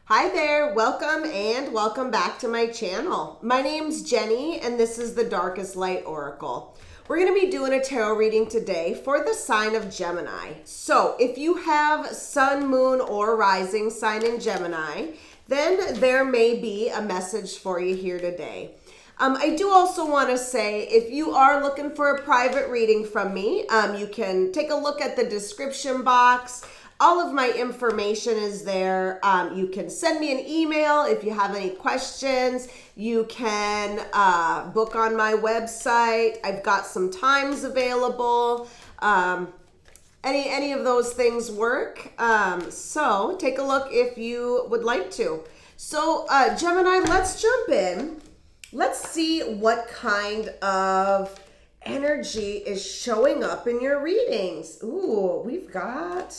Hi there, welcome back to my channel. My name's Jenny and this is the Darkest Light Oracle. We're going to be doing a tarot reading today for the sign of Gemini. So if you have sun, moon, or rising sign in Gemini, then there may be a message for you here today. I do also want to say, if you are looking for a private reading from me, you can take a look at the description box. All of my information is there. You can send me an email if you have any questions. You can book on my website. I've got some times available. Any of those things work. So take a look if you would like to. So Gemini, let's jump in. Let's see what kind of energy is showing up in your readings. Ooh, we've got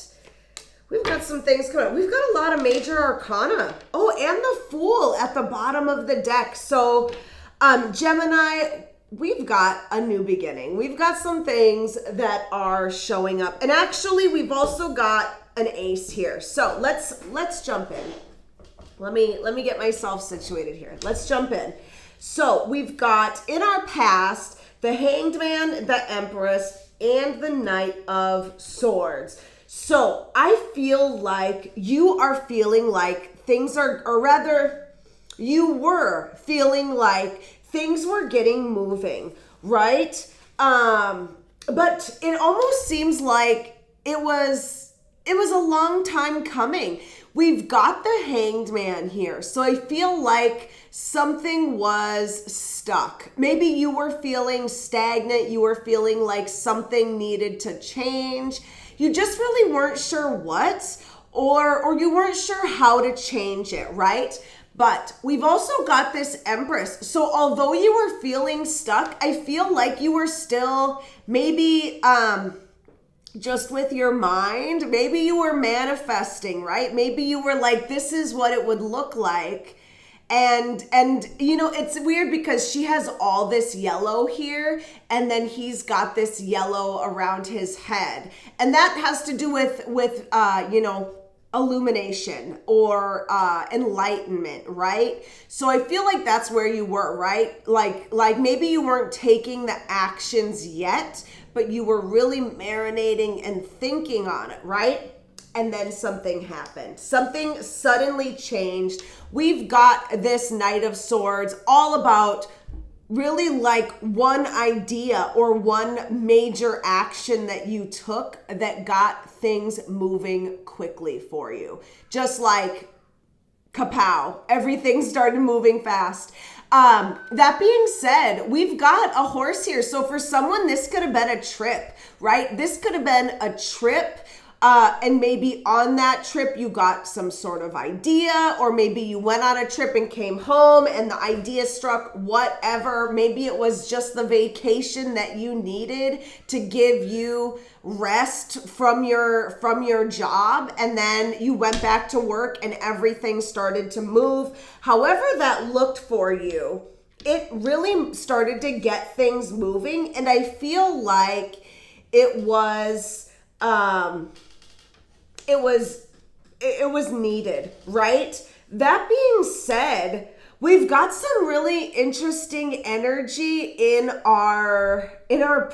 some things coming up. We've got a lot of major arcana. Oh, and the Fool at the bottom of the deck. So, Gemini, we've got a new beginning. We've got some things that are showing up. And actually, we've also got an ace here. So, let's jump in. Let me get myself situated here. Let's jump in. So, we've got in our past the Hanged Man, the Empress, and the Knight of Swords. So I feel like you are feeling like things are, or rather you were feeling like things were getting moving, right? But it almost seems like it was a long time coming. We've got the Hanged Man here. So I feel like something was stuck. Maybe you were feeling stagnant. You were feeling like something needed to change. You just really weren't sure what, or you weren't sure how to change it, right? But we've also got this Empress. So although you were feeling stuck, I feel like you were still maybe just with your mind. Maybe you were manifesting, right? Maybe you were like, this is what it would look like. And you know, it's weird because she has all this yellow here and then he's got this yellow around his head. And that has to do with you know, illumination or enlightenment, right? So I feel like that's where you were, right? Like maybe you weren't taking the actions yet, but you were really marinating and thinking on it, right? And then something happened. Something suddenly changed. We've got this Knight of Swords all about really like one idea or one major action that you took that got things moving quickly for you. Just like kapow, everything started moving fast. That being said, we've got a horse here. So for someone, this could have been a trip, right? This could have been a trip. And maybe on that trip you got some sort of idea, or maybe you went on a trip and came home and the idea struck, whatever. Maybe it was just the vacation that you needed to give you rest from your job, and then you went back to work and everything started to move. However that looked for you, it really started to get things moving, and I feel like it was needed, right? That being said, we've got some really interesting energy in our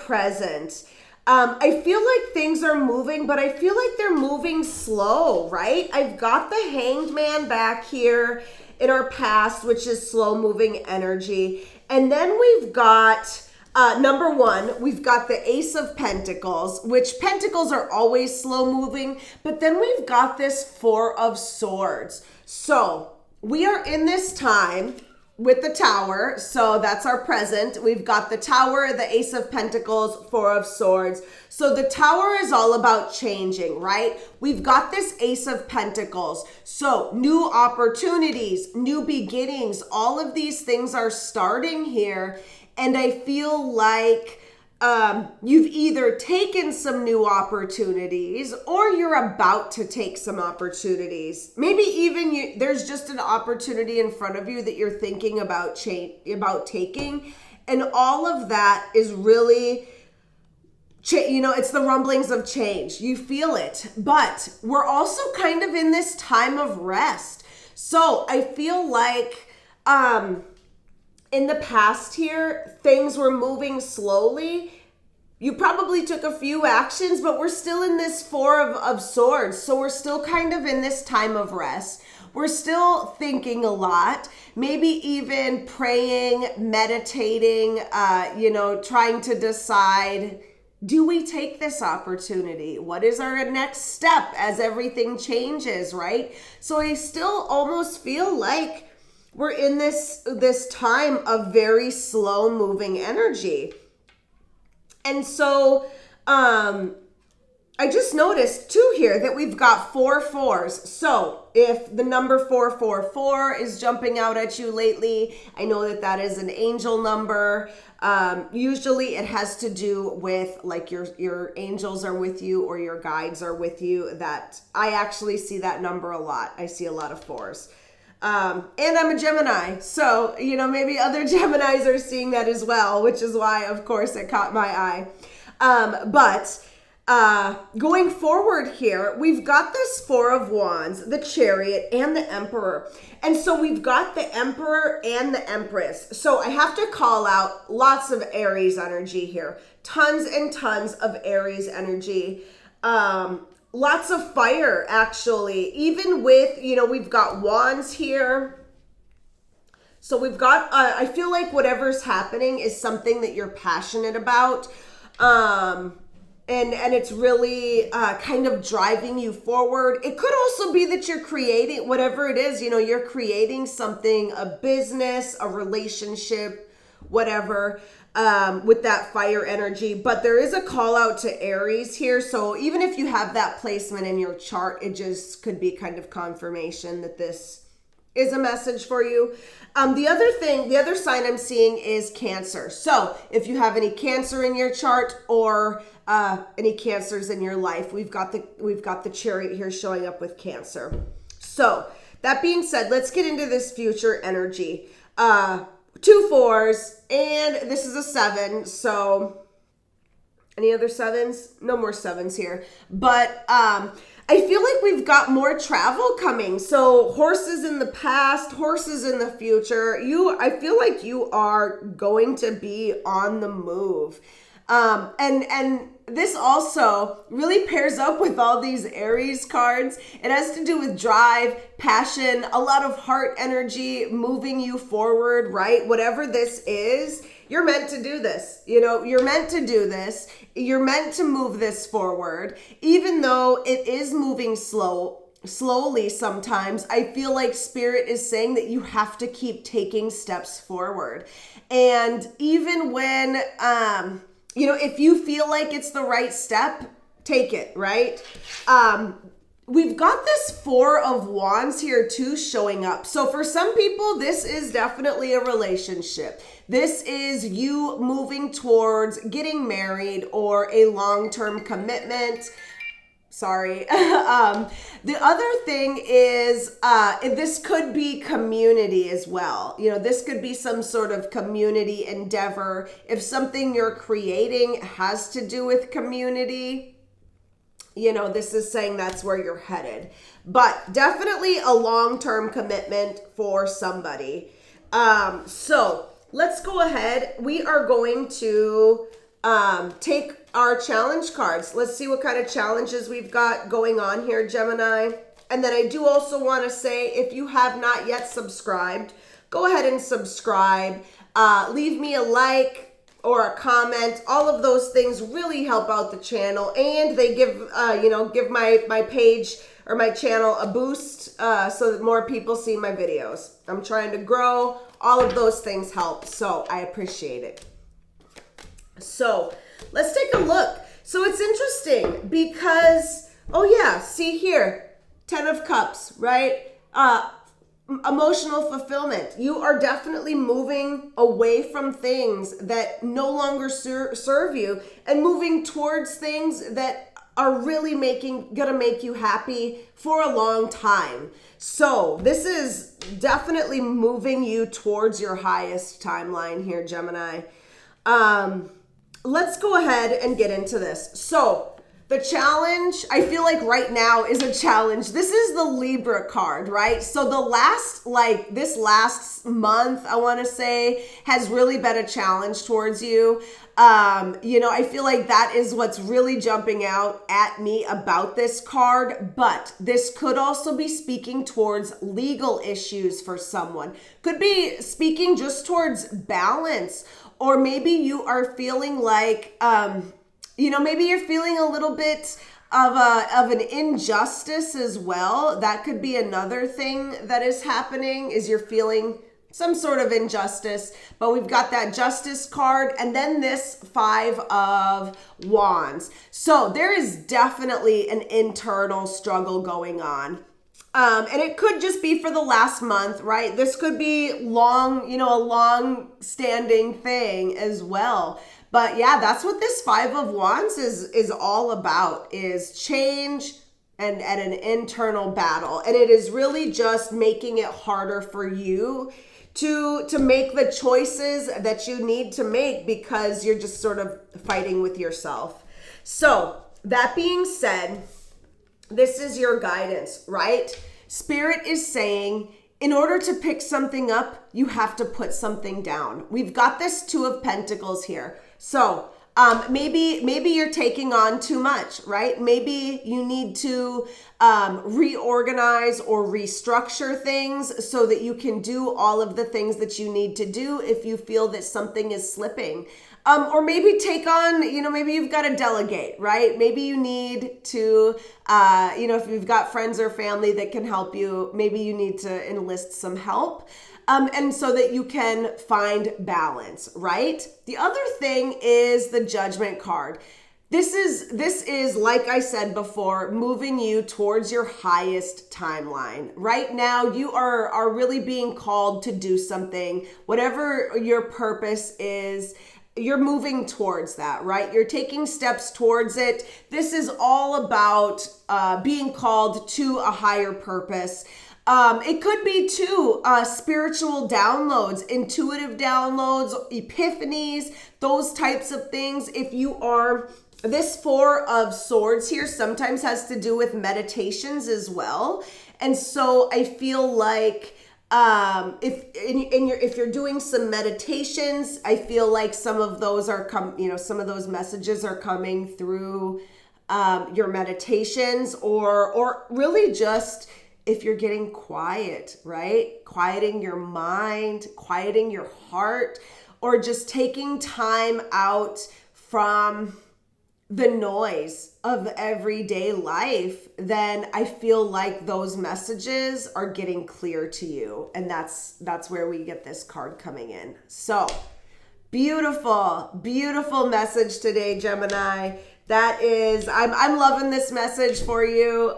present. I feel like things are moving, but I feel like they're moving slow, right? I've got the Hanged Man back here in our past, which is slow moving energy. And then we've got number one, we've got the Ace of Pentacles, which pentacles are always slow moving, but then we've got this Four of Swords. So we are in this time with the Tower. So that's our present. We've got the Tower, the Ace of Pentacles, Four of Swords. So the Tower is all about changing, right? We've got this Ace of Pentacles. So new opportunities, new beginnings, all of these things are starting here. And I feel like you've either taken some new opportunities or you're about to take some opportunities. Maybe even there's just an opportunity in front of you that you're thinking about taking. And all of that is really, you know, it's the rumblings of change. You feel it. But we're also kind of in this time of rest. So I feel like in the past here, things were moving slowly. You probably took a few actions, but we're still in this Four of Swords. So we're still kind of in this time of rest. We're still thinking a lot, maybe even praying, meditating, trying to decide, do we take this opportunity? What is our next step as everything changes, right? So I still almost feel like we're in this time of very slow moving energy. And so I just noticed too here that we've got 4 4s. So if the number 444 is jumping out at you lately, I know that that is an angel number. Usually it has to do with like your angels are with you or your guides are with you. That I actually see that number a lot. I see a lot of 4s. And I'm a Gemini, so, maybe other Geminis are seeing that as well, which is why, of course, it caught my eye. But going forward here, we've got this 4 of Wands, the Chariot, and the Emperor. And so we've got the Emperor and the Empress. So I have to call out lots of Aries energy here. Tons and tons of Aries energy. Lots of fire, actually, even with, we've got Wands here. So we've got, I feel like whatever's happening is something that you're passionate about. And it's really kind of driving you forward. It could also be that you're creating, whatever it is, you're creating something, a business, a relationship, whatever. With that fire energy, but there is a call out to Aries here. So even if you have that placement in your chart, it just could be kind of confirmation that this is a message for you. The other sign I'm seeing is Cancer. So if you have any Cancer in your chart or any Cancers in your life, we've got the Chariot here showing up with Cancer. So that being said, let's get into this future energy. 2 4s, and this is a 7. So any other 7s? No more 7s here. But I feel like we've got more travel coming. So horses in the past, horses in the future. I feel like you are going to be on the move. And this also really pairs up with all these Aries cards. It has to do with drive, passion, a lot of heart energy, moving you forward, right? Whatever this is, you're meant to do this. You're meant to do this. You're meant to move this forward. Even though it is moving slowly sometimes, I feel like Spirit is saying that you have to keep taking steps forward. And even when, if you feel like it's the right step, take it, right? We've got this 4 of Wands here too showing up. So for some people, this is definitely a relationship. This is you moving towards getting married or a long-term commitment. Sorry. The other thing is, this could be community as well. This could be some sort of community endeavor. If something you're creating has to do with community, this is saying that's where you're headed. But definitely a long-term commitment for somebody. So let's go ahead. We are going to take our challenge cards. Let's see what kind of challenges we've got going on here, Gemini. And then I do also want to say, if you have not yet subscribed, go ahead and subscribe. Leave me a like or a comment. All of those things really help out the channel, and they give my page or my channel a boost so that more people see my videos. I'm trying to grow. All of those things help, so I appreciate it. So let's take a look. So it's interesting because, see here, 10 of Cups, right? Emotional fulfillment. You are definitely moving away from things that no longer serve you and moving towards things that are really gonna make you happy for a long time. So this is definitely moving you towards your highest timeline here, Gemini. Let's go ahead and get into this. So The challenge, I feel like right now is a challenge. This is the Libra card, right? So this last month, I want to say, has really been a challenge towards you. I feel like that is what's really jumping out at me about this card, but this could also be speaking towards legal issues for someone. Could be speaking just towards balance, or maybe you are feeling like, maybe you're feeling a little bit of an injustice as well. That could be another thing that is happening, is you're feeling some sort of injustice. But we've got that Justice card and then this 5 of Wands. So there is definitely an internal struggle going on. And it could just be for the last month, right? This could be a long standing thing as well. But yeah, that's what this 5 of Wands is all about, is change and an internal battle. And it is really just making it harder for you to make the choices that you need to make, because you're just sort of fighting with yourself. So that being said, this is your guidance, right? Spirit is saying, in order to pick something up, you have to put something down. We've got this 2 of Pentacles here. So maybe you're taking on too much, right? Maybe you need to reorganize or restructure things so that you can do all of the things that you need to do if you feel that something is slipping. Or maybe take on, maybe you've got to delegate, right? Maybe you need to, if you've got friends or family that can help you, maybe you need to enlist some help. And so that you can find balance, right? The other thing is the Judgment card. This is, like I said before, moving you towards your highest timeline. Right now, you are really being called to do something. Whatever your purpose is, you're moving towards that, right? You're taking steps towards it. This is all about being called to a higher purpose. It could be too spiritual downloads, intuitive downloads, epiphanies, those types of things. If you are, this 4 of Swords here sometimes has to do with meditations as well. And so I feel like if you're doing some meditations, I feel like some of those are some of those messages are coming through your meditations, or really just if you're getting quiet, right? Quieting your mind, quieting your heart, or just taking time out from the noise of everyday life, then I feel like those messages are getting clear to you. And that's where we get this card coming in. So beautiful, beautiful message today, Gemini. That is, I'm loving this message for you.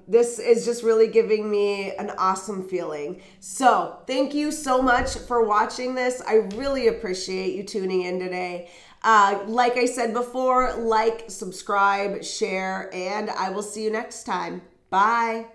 This is just really giving me an awesome feeling. So thank you so much for watching this. I really appreciate you tuning in today. Like I said before, like, subscribe, share, and I will see you next time. Bye.